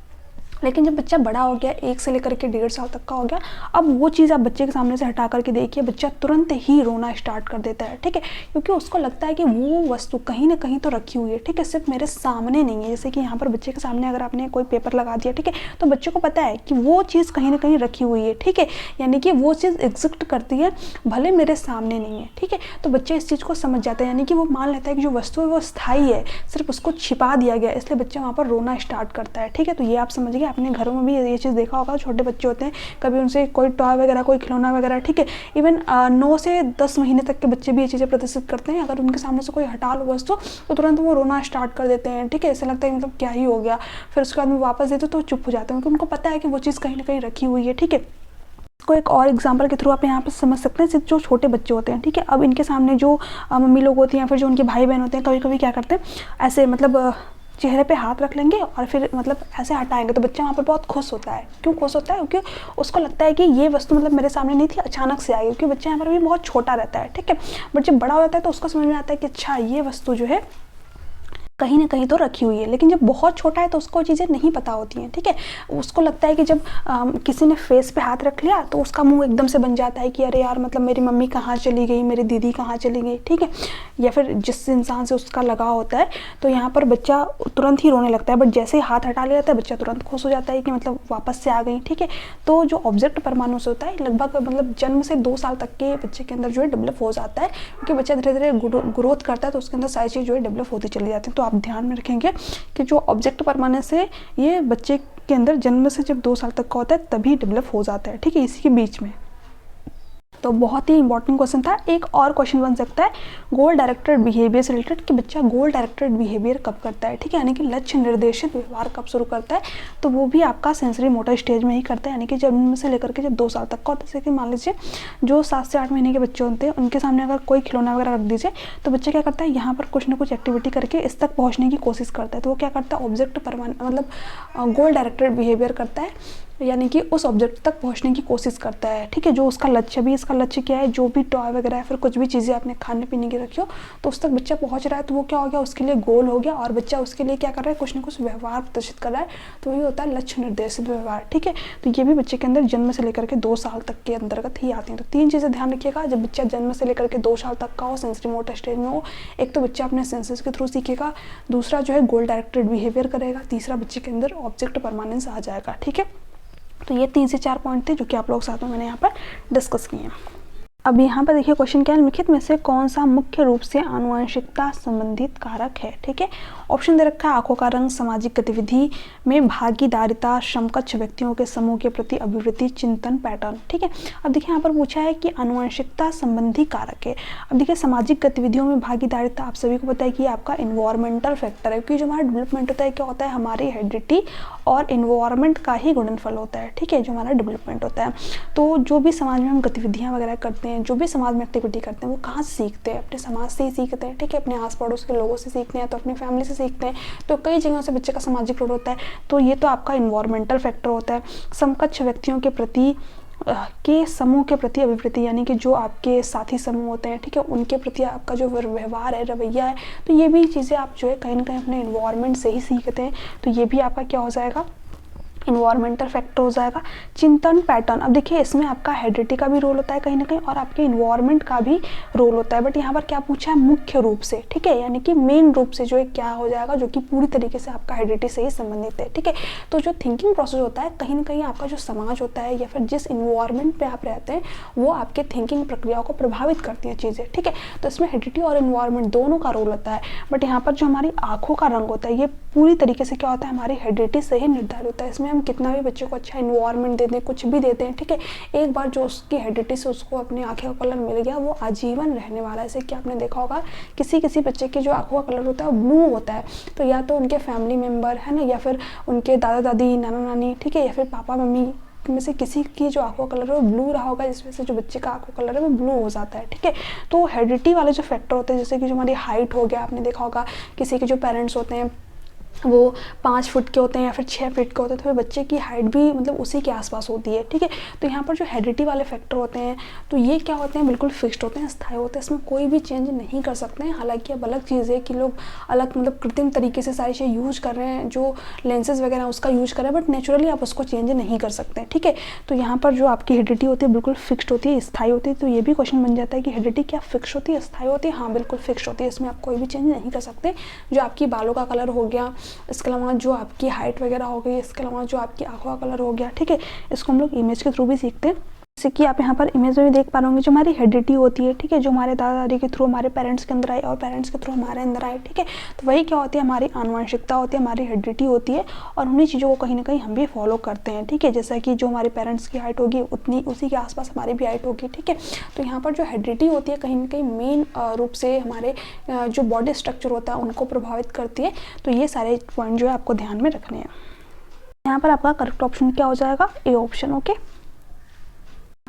लेकिन जब बच्चा बड़ा हो गया, 1 से लेकर के 1.5 साल तक का हो गया, अब वो चीज़ आप बच्चे के सामने से हटा करके देखिए, बच्चा तुरंत ही रोना स्टार्ट कर देता है, ठीक है, क्योंकि उसको लगता है कि वो वस्तु कहीं ना कहीं तो रखी हुई है, ठीक है, सिर्फ मेरे सामने नहीं है। जैसे कि यहाँ पर बच्चे के सामने अगर आपने कोई पेपर लगा दिया, ठीक है, तो बच्चे को पता है कि वो चीज़ कहीं ना कहीं रखी हुई है, ठीक है, यानी कि वो चीज़ एग्जिस्ट करती है, भले मेरे सामने नहीं है, ठीक है। तो बच्चे इस चीज़ को समझ जाता है, यानी कि वो मान लेता है कि जो वस्तु है वो स्थायी है, सिर्फ उसको छिपा दिया गया, इसलिए बच्चा वहाँ पर रोना स्टार्ट करता है, ठीक है। तो ये आप समझिए, अपने घरों में भी ये चीज़ देखा होगा, छोटे बच्चे होते हैं, कभी उनसे कोई टॉय वगैरह, कोई खिलौना वगैरह, ठीक है, इवन 9 से 10 महीने तक के बच्चे भी ये चीज़ें प्रदर्शित करते हैं। अगर उनके सामने से कोई हटा लो वस्तु तो तुरंत वो रोना स्टार्ट कर देते हैं, ठीक है, ऐसा लगता है मतलब क्या ही हो गया। फिर उसके बाद में वापस देते तो चुप हो जाते हैं, क्योंकि उनको पता है कि वो चीज़ कहीं ना कहीं रखी हुई है, ठीक है। इसको एक और एग्जांपल के थ्रू आप यहाँ पर समझ सकते हैं, जो छोटे बच्चे होते हैं, ठीक है, अब इनके सामने जो मम्मी लोग होती हैं या फिर जो उनके भाई बहन होते हैं, कभी कभी क्या करते हैं, ऐसे मतलब चेहरे पे हाथ रख लेंगे और फिर मतलब ऐसे हटाएंगे, तो बच्चा वहाँ पर बहुत खुश होता है। क्यों खुश होता है? क्योंकि उसको लगता है कि ये वस्तु मतलब मेरे सामने नहीं थी, अचानक से आई, क्योंकि बच्चा यहाँ पर भी बहुत छोटा रहता है, ठीक है। बट जब बड़ा हो जाता है तो उसको समझ में आता है कि अच्छा ये वस्तु जो है कहीं ना कहीं तो रखी हुई है। लेकिन जब बहुत छोटा है तो उसको चीज़ें नहीं पता होती हैं, ठीक है। उसको लगता है कि जब किसी ने फेस पे हाथ रख लिया तो उसका मुंह एकदम से बन जाता है कि अरे यार मतलब मेरी मम्मी कहाँ चली गई, मेरी दीदी कहाँ चली गई, ठीक है, या फिर जिस इंसान से उसका लगाव होता है, तो यहाँ पर बच्चा तुरंत ही रोने लगता है। बट जैसे ही हाथ हटा लिया जाता है बच्चा तुरंत खुश हो जाता है कि मतलब वापस से आ गई, ठीक है। तो जो ऑब्जेक्ट परमाणु से होता है लगभग मतलब जन्म से 2 साल तक के बच्चे के अंदर जो है डेवलप हो जाता है, क्योंकि बच्चा धीरे धीरे ग्रोथ करता है तो उसके अंदर सारी चीज़ जो है डेवलप होती चली जाती है। तो आप ध्यान में रखेंगे कि जो ऑब्जेक्ट परमानेंस है ये बच्चे के अंदर जन्म से जब 2 साल तक का होता है तभी डेवलप हो जाता है, ठीक है, इसी के बीच में। तो बहुत ही इंपॉर्टेंट क्वेश्चन था। एक और क्वेश्चन बन सकता है गोल डायरेक्टेड बिहेवियर से रिलेटेड, कि बच्चा गोल डायरेक्टेड बिहेवियर कब करता है, ठीक है, यानी कि लक्ष्य निर्देशित व्यवहार कब शुरू करता है। तो वो भी आपका सेंसरी मोटर स्टेज में ही करता है, यानी कि जन्म से लेकर के जब 2 साल तक का होता है। जैसे कि मान लीजिए जो 7 से 8 महीने के बच्चे होते हैं उनके सामने अगर कोई खिलौना वगैरह रख दीजिए तो बच्चा क्या करता है, यहाँ पर कुछ ना कुछ एक्टिविटी करके इस तक पहुँचने की कोशिश करता है। तो वो क्या करता है, ऑब्जेक्ट परमानेंट मतलब गोल डायरेक्टेड बिहेवियर करता है, यानी कि उस ऑब्जेक्ट तक पहुंचने की कोशिश करता है, ठीक है, जो उसका लक्ष्य भी। इसका लक्ष्य क्या है, जो भी टॉय वगैरह है फिर कुछ भी चीज़ें आपने खाने पीने की रखी हो तो उस तक बच्चा पहुंच रहा है, तो वो क्या हो गया, उसके लिए गोल हो गया, और बच्चा उसके लिए क्या कर रहा है, कुछ ना कुछ व्यवहार प्रदर्शित कर रहा है, तो वही होता है लक्ष्य निर्देशित व्यवहार, ठीक है। तो ये भी बच्चे के अंदर जन्म से लेकर के 2 साल तक के अंतर्गत ही आती हैं। तो 3 चीज़ें ध्यान रखिएगा जब बच्चा जन्म से लेकर के 2 साल तक का हो, सेंसरी मोटर स्टेज में हो। एक तो बच्चा अपने सेंसेस के थ्रू सीखेगा, दूसरा जो है गोल डायरेक्टेड बिहेवियर करेगा, तीसरा बच्चे के अंदर ऑब्जेक्ट परमानेंस आ जाएगा, ठीक है। तो ये 3 से 4 पॉइंट थे जो कि आप लोग साथ में मैंने यहाँ पर डिस्कस किए हैं। अब यहाँ पर देखिए क्वेश्चन क्या है, निम्नलिखित में से कौन सा मुख्य रूप से आनुवंशिकता संबंधित कारक है। ठीक है, ऑप्शन दे रखा है आंखों का रंग, सामाजिक गतिविधि में भागीदारिता, समकक्ष व्यक्तियों के समूह के प्रति अभिवृत्ति, चिंतन, पैटर्न। ठीक है, अब देखिए यहाँ पर पूछा है कि आनुवंशिकता संबंधी कारक है। अब देखिए सामाजिक गतिविधियों में भागीदारिता आप सभी को पता है कि आपका इन्वायरमेंटल फैक्टर है, क्योंकि जो हमारा डेवलपमेंट होता है क्या होता है, हमारी हेरिडिटी और इन्वायरमेंट का ही गुणनफल होता है। ठीक है, जो हमारा डेवलपमेंट होता है। तो जो भी समाज में हम गतिविधियाँ वगैरह करते हैं, जो भी समाज में एक्टिविटी करते हैं, वो कहाँ से सीखते हैं, अपने समाज से ही सीखते हैं। ठीक है, अपने आस पड़ोस के लोगों से सीखते हैं, तो अपनी फैमिली से सीखते हैं, तो कई जगहों से बच्चे का सामाजिक रोल होता है। तो ये तो आपका इन्वायरमेंटल फैक्टर होता है। समकक्ष व्यक्तियों के प्रति के समूह के प्रति अभिवृत्ति, यानी कि जो आपके साथी समूह होते हैं, ठीक है, उनके प्रति आपका जो व्यवहार है, रवैया है, तो ये भी चीज़ें आप जो है कहीं ना कहीं अपने इन्वायरमेंट से ही सीखते हैं। तो ये भी आपका क्या हो जाएगा, इन्वायरमेंटल फैक्टर हो जाएगा। चिंतन, पैटर्न, अब देखिए इसमें आपका हेरिडिटी का भी रोल होता है कहीं ना कहीं, और आपके इन्वायरमेंट का भी रोल होता है। बट यहाँ पर क्या पूछा है, मुख्य रूप से। ठीक है, यानी कि मेन रूप से जो है क्या हो जाएगा, जो कि पूरी तरीके से आपका हेरिडिटी से ही संबंधित है। ठीक है, तो जो थिंकिंग प्रोसेस होता है कहीं ना कहीं आपका जो समाज होता है या फिर जिस इन्वायरमेंट पे आप रहते हैं, वो आपके थिंकिंग प्रक्रियाओं को प्रभावित करती हैं चीज़ें। ठीक है, तो इसमें हेरिडिटी और इन्वायरमेंट दोनों का रोल होता है। बट यहाँ पर जो हमारी आंखों का रंग होता है, ये पूरी तरीके से क्या होता है, हमारी हेरिडिटी से ही निर्धारित होता है। इसमें हम कितना भी बच्चे को अच्छा इन्वायरमेंट दे दें, कुछ भी देते हैं, ठीक है, एक बार जो उसकी हेरिडिटी से उसको अपनी आंखें का कलर मिल गया, वो आजीवन रहने वाला है। जैसे कि आपने देखा होगा किसी किसी बच्चे की जो आंखों का कलर होता है वो ब्लू होता है, तो या तो उनके फैमिली मेम्बर है ना, या फिर उनके दादा दादी, नाना नानी, ठीक है, या फिर पापा मम्मी में से किसी की जो आंखों का कलर है वो ब्लू रहा होगा, जिस वजह से जो बच्चे का आंखों का कलर है वो ब्लू हो जाता है। ठीक है, तो हेरिडिटी वाले जो फैक्टर होते हैं, जैसे कि जो हमारी हाइट हो गया, आपने देखा होगा किसी के जो पेरेंट्स होते हैं वो 5 फुट के होते हैं या फिर 6 फीट के होते हैं, तो फिर बच्चे की हाइट भी मतलब उसी के आसपास होती है। ठीक है, तो यहाँ पर जो हेरिडिटी वाले फैक्टर होते हैं, तो ये क्या होते हैं, बिल्कुल फिक्स्ड होते हैं, स्थायी होते हैं, इसमें कोई भी चेंज नहीं कर सकते हैं। हालांकि अब अलग चीज़ है कि लोग अलग मतलब कृत्रिम तरीके से सारी चीज़ यूज कर रहे हैं, जो लेंसेज वगैरह उसका यूज कर रहे हैं, बट नेचुरली आप उसको चेंज नहीं कर सकते हैं। ठीक है, तो यहाँ पर जो आपकी हेरिडिटी होती है बिल्कुल फिक्स्ड होती है, स्थायी होती है। तो ये भी क्वेश्चन बन जाता है कि हेरिडिटी क्या फिक्स होती है, स्थायी होती है? हाँ, बिल्कुल फिक्स्ड होती है, इसमें आप कोई भी चेंज नहीं कर सकते। जो आपकी बालों का कलर हो गया, इसके अलावा जो आपकी हाइट वगैरह हो गई, इसके अलावा जो आपकी आंखों का कलर हो गया, ठीक है, इसको हम लोग इमेज के थ्रू भी सीखते हैं। जैसे कि आप यहाँ पर इमेज में भी देख पा रहे होंगे, जो हमारी हेरिडिटी होती है, ठीक है, जो हमारे दादा दादी के थ्रू हमारे पेरेंट्स के अंदर आई और पेरेंट्स के थ्रू हमारे अंदर आई, ठीक है, तो वही क्या होती है, हमारी आनुवंशिकता होती है, हमारी हेरिडिटी होती है, और उन्हीं चीज़ों को कहीं ना कहीं हम भी फॉलो करते हैं। ठीक है, जैसा कि जो हमारे पेरेंट्स की हाइट होगी उतनी उसी के आसपास हमारी भी हाइट होगी। ठीक है, तो यहाँ पर जो हेरिडिटी होती है कहीं ना कहीं मेन रूप से हमारे जो बॉडी स्ट्रक्चर होता है उनको प्रभावित करती है। तो ये सारे पॉइंट जो है आपको ध्यान में रखने हैं। यहाँ पर आपका करेक्ट ऑप्शन क्या हो जाएगा, ए ऑप्शन। ओके,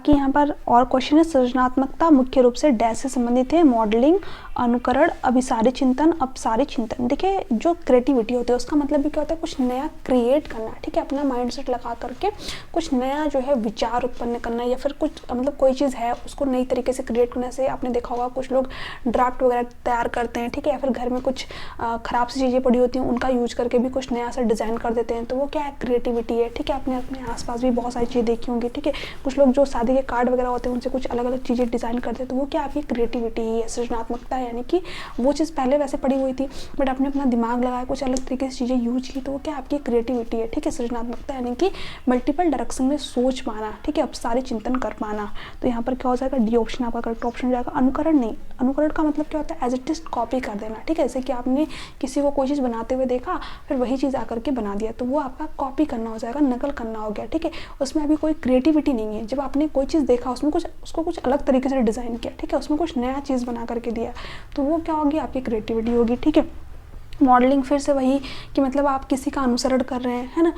कि यहाँ पर और क्वेश्चन है, सृजनात्मकता मुख्य रूप से डैश से संबंधित है, मॉडलिंग, अनुकरण, अभिसारी चिंतन, अपसारी चिंतन। देखिए जो क्रिएटिविटी होती है उसका मतलब भी क्या होता है, कुछ नया क्रिएट करना। ठीक है, अपना माइंडसेट लगा करके कुछ नया जो है विचार उत्पन्न करना, या फिर कुछ मतलब कोई चीज़ है उसको नई तरीके से क्रिएट करने से। आपने देखा होगा कुछ लोग ड्राफ्ट वगैरह तैयार करते हैं, ठीक है, या फिर घर में कुछ ख़राब सी चीज़ें पड़ी होती हैं उनका यूज करके भी कुछ नया सा डिज़ाइन कर देते हैं, तो वो क्या है, क्रिएटिविटी है। ठीक है, आपने अपने आसपास भी बहुत सारी चीज़ें देखी होंगी। ठीक है, कुछ लोग जो शादी के कार्ड वगैरह होते हैं उनसे कुछ अलग अलग चीज़ें डिज़ाइन करते हैं, तो वो क्या आपकी क्रिएटिविटी है, सृजनात्मकता है। यानी कि वो चीज़ पहले वैसे पड़ी हुई थी बट आपने अपना दिमाग लगाया, कुछ अलग तरीके से चीज़ें यूज की, तो वो क्या आपकी क्रिएटिविटी है। ठीक है, सृजनात्मकता यानी कि मल्टीपल डायरेक्शन में सोच पाना, ठीक है, अब सारे चिंतन कर पाना। तो यहाँ पर क्या हो जाएगा, डी ऑप्शन आपका करेक्ट ऑप्शन हो जाएगा। अनुकरण नहीं, अनुकरण का मतलब क्या होता है, एज इट इज कॉपी कर देना। ठीक है, जैसे कि आपने किसी को कोई चीज़ बनाते हुए देखा, फिर वही चीज़ आकर के बना दिया, तो वो आपका कॉपी करना हो जाएगा, नकल करना हो गया। ठीक है, उसमें अभी कोई क्रिएटिविटी नहीं है। जब आपने कोई चीज़ देखा उसमें उसको कुछ अलग तरीके से डिज़ाइन किया, ठीक है, उसमें कुछ नया चीज़ बना करके दिया, तो वो क्या होगी, आपकी क्रिएटिविटी होगी। ठीक है, मॉडलिंग फिर से वही कि मतलब आप किसी का अनुसरण कर रहे हैं, है ना,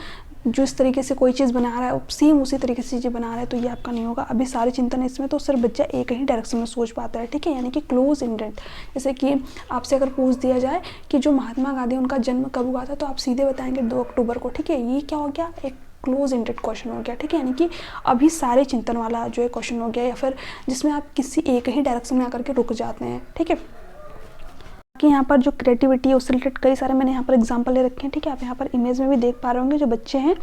जो इस तरीके से कोई चीज़ बना रहा है सेम उसी तरीके से चीज़ें बना रहा है, तो ये आपका नहीं होगा। अभी सारे चिंतन इसमें तो सिर्फ बच्चा एक ही डायरेक्शन में सोच पाता है। ठीक है, यानी कि क्लोज इंडेंट। जैसे कि आपसे अगर पूछ दिया जाए कि जो महात्मा गांधी उनका जन्म कब हुआ था, तो आप सीधे बताएंगे 2 अक्टूबर को। ठीक है, ये क्या हो गया, एक क्लोज इंडेड क्वेश्चन हो गया। ठीक है, यानी कि अभी सारे चिंतन वाला जो है क्वेश्चन हो गया, या फिर जिसमें आप किसी एक ही डायरेक्शन में आकर के रुक जाते हैं। ठीक है, कि यहाँ पर जो क्रिएटिविटी है उससे रिलेटेड कई सारे मैंने यहाँ पर एग्जांपल ले रखे हैं। ठीक है, आप यहाँ पर इमेज में भी देख पा रहे होंगे, जो बच्चे हैं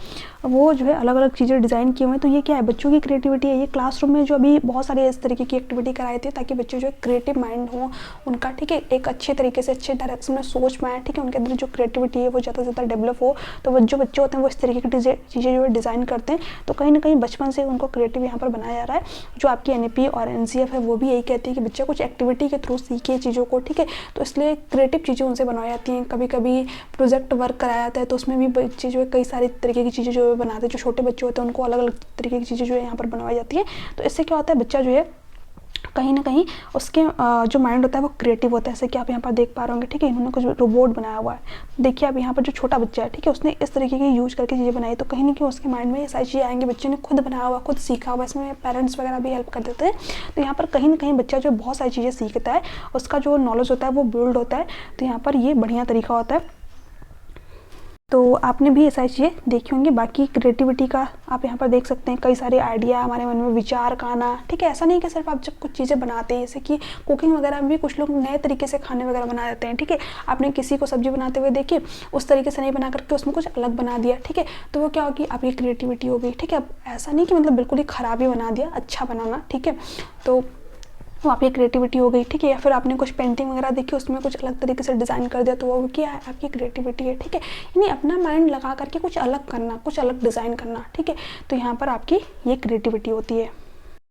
वो जो है अलग अलग चीज़ें डिज़ाइन किए हुए हैं। तो ये क्या है, बच्चों की क्रिएटिविटी है। ये क्लासरूम में जो अभी बहुत सारे इस तरीके की एक्टिविटी कराई थी ताकि बच्चे जो है क्रिएटिव माइंड हो उनका, ठीक है, एक अच्छे तरीके से अच्छे डायरेक्शन में सोच पाएँ। ठीक है, उनके अंदर जो क्रिएटिविटी है वो ज़्यादा से ज़्यादा डेवलप हो। तो वो जो बच्चे होते हैं वो इस तरीके की चीज़ें जो है डिज़ाइन करते हैं। तो कहीं ना कहीं बचपन से उनको क्रिएटिव यहाँ पर बनाया जा रहा है। जो आपकी NAP और NCF है वो भी यही कहती है कि बच्चा कुछ एक्टिविटी के थ्रू सीखे चीज़ों को। ठीक है, तो इसलिए क्रिएटिव चीज़ें उनसे बनवाई जाती हैं। कभी कभी प्रोजेक्ट वर्क कराया जाता है तो उसमें भी बच्चे जो है कई सारी तरीके की चीज़ें जो है बनाते हैं। जो छोटे बच्चे होते हैं उनको अलग अलग तरीके की चीज़ें जो है यहाँ पर बनवाई जाती है। तो इससे क्या होता है, बच्चा जो है कहीं ना कहीं उसके जो माइंड होता है वो क्रिएटिव होता है। जैसे कि आप यहाँ पर देख पा रहे होंगे। ठीक है, इन्होंने कुछ रोबोट बनाया हुआ है। देखिए आप यहाँ पर जो छोटा बच्चा है, ठीक है, उसने इस तरीके की यूज करके चीज़ें बनाई। तो कहीं ना कहीं उसके माइंड में ये सारी चीज़ें आएंगी। बच्चे ने खुद बनाया हुआ, खुद सीखा हुआ, इसमें पेरेंट्स वगैरह भी हेल्प कर देते हैं। तो यहाँ पर कहीं ना कहीं बच्चा जो बहुत सारी चीज़ें सीखता है, उसका जो नॉलेज होता है वो बिल्ड होता है। तो यहाँ पर ये बढ़िया तरीका होता है। तो आपने भी ऐसा चीज़ें देखी होंगी। बाकी क्रिएटिविटी का आप यहाँ पर देख सकते हैं, कई सारे आइडिया हमारे मन में विचार का आना। ठीक है, ऐसा नहीं कि सिर्फ आप जब कुछ चीज़ें बनाते हैं, जैसे कि कुकिंग वगैरह में भी कुछ लोग नए तरीके से खाने वगैरह बना देते हैं। ठीक है, आपने किसी को सब्जी बनाते हुए देखिए, उस तरीके से नहीं बना करके उसमें कुछ अलग बना दिया। ठीक है, तो वो क्या होगी, आपकी क्रिएटिविटी होगी। ठीक है, अब ऐसा नहीं कि मतलब बिल्कुल ही ख़राब ही बना दिया, अच्छा बनाना। ठीक है, तो वो आपकी क्रिएटिविटी हो गई। ठीक है, या फिर आपने कुछ पेंटिंग वगैरह देखी, उसमें कुछ अलग तरीके से डिज़ाइन कर दिया, तो वो क्या है, आपकी क्रिएटिविटी है। ठीक है, यानी अपना माइंड लगा करके कुछ अलग करना, कुछ अलग डिज़ाइन करना। ठीक है, तो यहाँ पर आपकी ये क्रिएटिविटी होती है।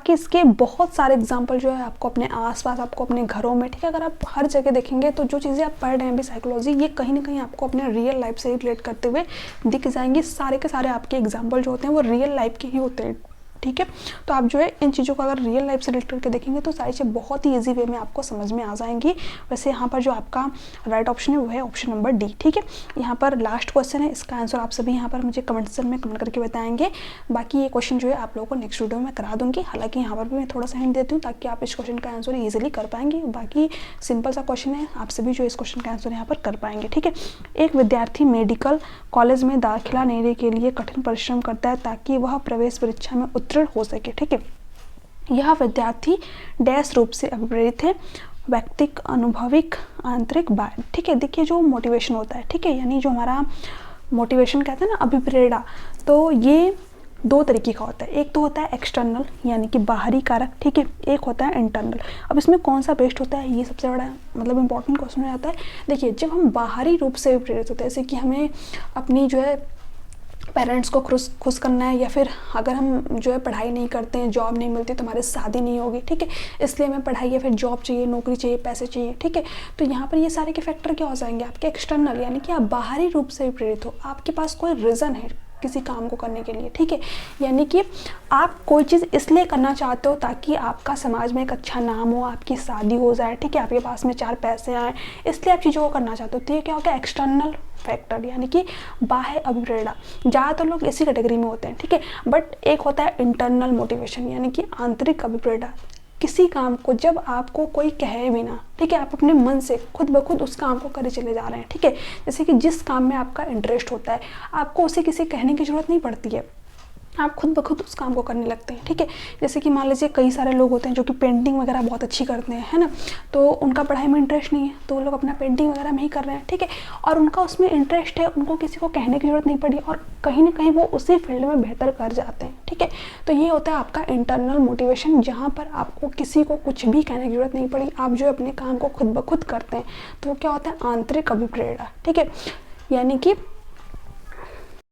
कि इसके बहुत सारे एग्जाम्पल जो है आपको अपने आसपास, आपको अपने घरों में, ठीक है, अगर आप हर जगह देखेंगे तो जो चीज़ें आप पढ़ रहे हैं अभी साइकोलॉजी, ये कहीं ना कहीं आपको अपने रियल लाइफ से रिलेट करते हुए दिख जाएंगे। सारे के सारे आपके एग्जाम्पल जो होते हैं वो रियल लाइफ के ही होते हैं। ठीक है, तो आप जो है इन चीज़ों को अगर रियल लाइफ से रिलेट करके देखेंगे तो सारी चीज़ें बहुत ही ईजी वे में आपको समझ में आ जाएंगी। वैसे यहाँ पर जो आपका राइट ऑप्शन है वो है ऑप्शन नंबर डी। ठीक है, यहाँ पर लास्ट क्वेश्चन है, इसका आंसर आप सभी यहाँ पर मुझे कमेंट सेक्शन में कमेंट करके बताएंगे। बाकी ये क्वेश्चन जो है आप लोगों को नेक्स्ट वीडियो में करा दूंगी। हालांकि यहाँ पर भी मैं थोड़ा सा हिंट देती हूँ ताकि आप इस क्वेश्चन का आंसर ईजिली कर पाएंगे। बाकी सिंपल सा क्वेश्चन है, आप सभी जो इस क्वेश्चन का आंसर यहाँ पर कर पाएंगे। ठीक है, एक विद्यार्थी मेडिकल कॉलेज में दाखिला लेने के लिए कठिन परिश्रम करता है ताकि वह प्रवेश परीक्षा में उत्तीर्ण हो सके। ठीक है, यह विद्यार्थी डैश रूप से अभिप्रेरित है, व्यक्तिक, अनुभविक, आंतरिक, बाह्य। ठीक है, देखिए जो मोटिवेशन होता है, ठीक है, यानी जो हमारा मोटिवेशन कहते हैं ना, अभिप्रेरणा, तो ये दो तरीके का होता है। एक तो होता है एक्सटर्नल यानी कि बाहरी कारक। ठीक है, एक होता है इंटरनल। अब इसमें कौन सा बेस्ट होता है, ये सबसे बड़ा मतलब इंपॉर्टेंट क्वेश्चन हो जाता है। देखिए, जब हम बाहरी रूप से प्रेरित होते हैं, जैसे कि हमें अपनी जो है पेरेंट्स को खुश करना है, या फिर अगर हम जो है पढ़ाई नहीं करते हैं, जॉब नहीं मिलती तो हमारी शादी नहीं होगी। ठीक है, इसलिए हमें पढ़ाई या फिर जॉब चाहिए, नौकरी चाहिए, पैसे चाहिए। ठीक है, तो यहाँ पर ये सारे के फैक्टर क्या हो जाएंगे, आपके एक्सटर्नल, यानी कि आप बाहरी रूप से प्रेरित हो, आपके पास कोई रीज़न है किसी काम को करने के लिए। ठीक है, यानी कि आप कोई चीज़ इसलिए करना चाहते हो ताकि आपका समाज में एक अच्छा नाम हो, आपकी शादी हो जाए। ठीक है, आपके पास में 4 पैसे आए, इसलिए आप चीज़ों को करना चाहते हो। तो ये क्या हो गया, एक्सटर्नल फैक्टर, यानी कि बाह्य अभिप्रेरणा। ज़्यादातर लोग इसी कैटेगरी में होते हैं। ठीक है, बट एक होता है इंटरनल मोटिवेशन, यानी कि आंतरिक अभिप्रेरणा। किसी काम को जब आपको कोई कहे भी ना, ठीक है, आप अपने मन से खुद ब खुद उस काम को करे चले जा रहे हैं। ठीक है, जैसे कि जिस काम में आपका इंटरेस्ट होता है, आपको उसे किसी कहने की ज़रूरत नहीं पड़ती है, आप खुद ब खुद उस काम को करने लगते हैं। ठीक है, जैसे कि मान लीजिए कई सारे लोग होते हैं जो कि पेंटिंग वगैरह बहुत अच्छी करते हैं, है ना, तो उनका पढ़ाई में इंटरेस्ट नहीं है, तो वो लोग अपना पेंटिंग वगैरह में ही कर रहे हैं। ठीक है, और उनका उसमें इंटरेस्ट है, उनको किसी को कहने की ज़रूरत नहीं पड़ी और कहीं ना कहीं वो उसी फील्ड में बेहतर कर जाते हैं। ठीक है, तो ये होता है आपका इंटरनल मोटिवेशन, जहाँ पर आपको किसी को कुछ भी कहने की ज़रूरत नहीं पड़ी, आप जो अपने काम को खुद ब खुद करते हैं। तो क्या होता है, आंतरिक अभिप्रेरणा। ठीक है, यानी कि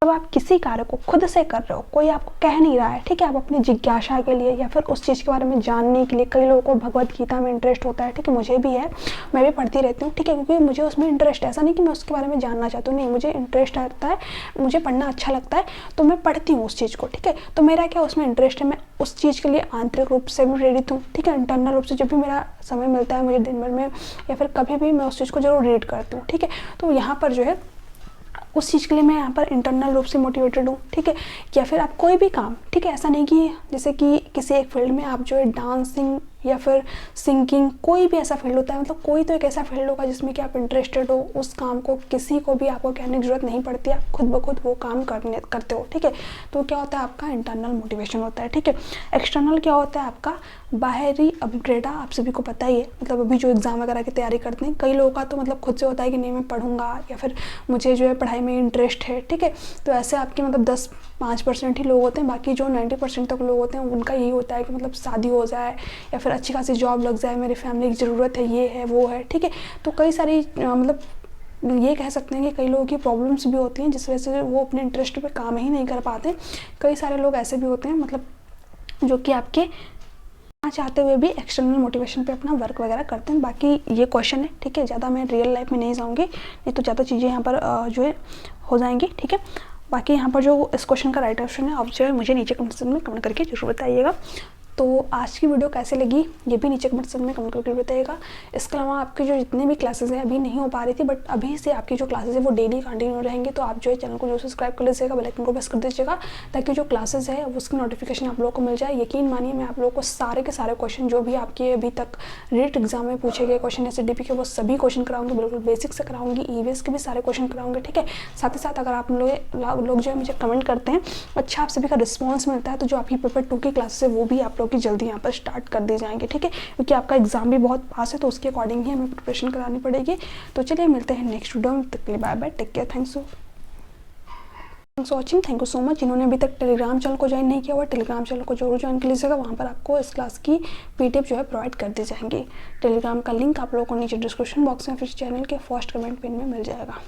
जब आप किसी कार्य को खुद से कर रहे हो, कोई आपको कह नहीं रहा है। ठीक है, आप अपनी जिज्ञासा के लिए या फिर उस चीज़ के बारे में जानने के लिए, कई लोगों को भगवत गीता में इंटरेस्ट होता है। ठीक है, मुझे भी है, मैं भी पढ़ती रहती हूँ। ठीक है, क्योंकि मुझे उसमें इंटरेस्ट है, ऐसा नहीं कि मैं उसके बारे में जानना चाहती हूँ, नहीं, मुझे इंटरेस्ट आता है, मुझे पढ़ना अच्छा लगता है, तो मैं पढ़ती हूँ उस चीज़ को। ठीक है, तो मेरा क्या उसमें इंटरेस्ट है, मैं उस चीज़ के लिए आंतरिक रूप से भी प्रेरित हूँ। ठीक है, इंटरनल रूप से जब भी मेरा समय मिलता है मुझे दिन भर में या फिर कभी भी, मैं उस चीज़ को जरूर रीड करती हूँ। ठीक है, तो यहाँ पर जो है उस चीज़ के लिए मैं यहाँ पर इंटरनल रूप से मोटिवेटेड हूँ। ठीक है, या फिर आप कोई भी काम, ठीक है, ऐसा नहीं कि जैसे कि किसी एक फील्ड में आप जो है डांसिंग या फिर सिंगिंग, कोई भी ऐसा फील्ड होता है, मतलब कोई तो एक ऐसा फील्ड होगा जिसमें कि आप इंटरेस्टेड हो, उस काम को किसी को भी आपको कहने की जरूरत नहीं पड़ती, आप खुद ब खुद वो काम करते हो, ठीक है। तो क्या होता है आपका इंटरनल मोटिवेशन होता है, ठीक है। एक्सटर्नल क्या होता है आपका बाहरी अपग्रेड, आप सभी को पता ही है, मतलब अभी जो एग्ज़ाम वगैरह की तैयारी करते हैं कई लोगों का तो मतलब खुद से होता है कि नहीं मैं पढ़ूंगा या फिर मुझे जो है पढ़ाई में इंटरेस्ट है, ठीक है। तो ऐसे आपके मतलब 5% ही लोग होते हैं, बाकी जो 90% तक लोग होते हैं उनका यही होता है कि मतलब शादी हो जाए या फिर अच्छी खासी जॉब लग जाए, मेरी फैमिली की ज़रूरत है, ये है वो है, ठीक है। तो कई सारी मतलब ये कह सकते हैं कि कई लोगों की प्रॉब्लम्स भी होती हैं जिस वजह से वो अपने इंटरेस्ट पे काम ही नहीं कर पाते। कई सारे लोग ऐसे भी होते हैं मतलब जो कि आपके चाहते हुए भी एक्सटर्नल मोटिवेशन पे अपना वर्क वगैरह करते हैं। बाकी ये क्वेश्चन है, ठीक है, ज़्यादा मैं रियल लाइफ में नहीं जाऊँगी, नहीं तो ज़्यादा चीज़ें यहाँ पर जो है हो जाएंगी, ठीक है। बाकी यहाँ पर जो इस क्वेश्चन का राइट ऑप्शन है आप जो है मुझे नीचे कमेंट सेक्शन में कमेंट करके जरूर बताइएगा। तो आज की वीडियो कैसे लगी ये भी नीचे कमेंट सेक्शन में कमेंट करके बताइएगा। इसके अलावा आपकी जो जितनी भी क्लासेस हैं अभी नहीं हो पा रही थी, बट अभी से आपकी जो क्लासेस है वो डेली कंटिन्यू रहेंगे, तो आप जो है चैनल को जो सब्सक्राइब कर लीजिएगा, बेल आइकन को प्रेस कर दीजिएगा ताकि जो क्लासेस है उसकी नोटिफिकेशन आप लोगों को मिल जाए। यकीन मानिए मैं आप लोगों को सारे के सारे क्वेश्चन जो भी आपके अभी तक रीट एग्जाम में पूछे गए क्वेश्चन SDP के वो सभी क्वेश्चन कराऊंगी, बिल्कुल बेसिक से कराऊंगी, EVS के भी सारे क्वेश्चन कराऊंगी, ठीक है। साथ ही साथ अगर आप लोग जो है मुझे कमेंट करते हैं, अच्छा आप सभी का रिस्पॉन्स मिलता है, तो जो आपकी पेपर 2 की क्लासेस है वो भी आप लोग की जल्दी यहाँ पर स्टार्ट कर दी जाएंगे, ठीक है, क्योंकि आपका एग्जाम भी बहुत पास है तो उसके अकॉर्डिंग ही हमें प्रिपरेशन करानी पड़ेगी। तो चलिए मिलते हैं नेक्स्ट वीडियो में, तब तक के लिए bye bye, take care, thanks for watching, thank you so much. जिन्होंने अभी तक टेलीग्राम चैनल को ज्वाइन नहीं किया हुआ टेलीग्राम चैनल को जरूर ज्वाइन कर लीजिएगा, वहाँ पर आपको इस क्लास की PDF जो है प्रोवाइड कर दी जाएंगी। टेलीग्राम का लिंक आप लोगों को नीचे डिस्क्रिप्शन बॉक्स में फिर चैनल के फर्स्ट कमेंट पिन में मिल जाएगा।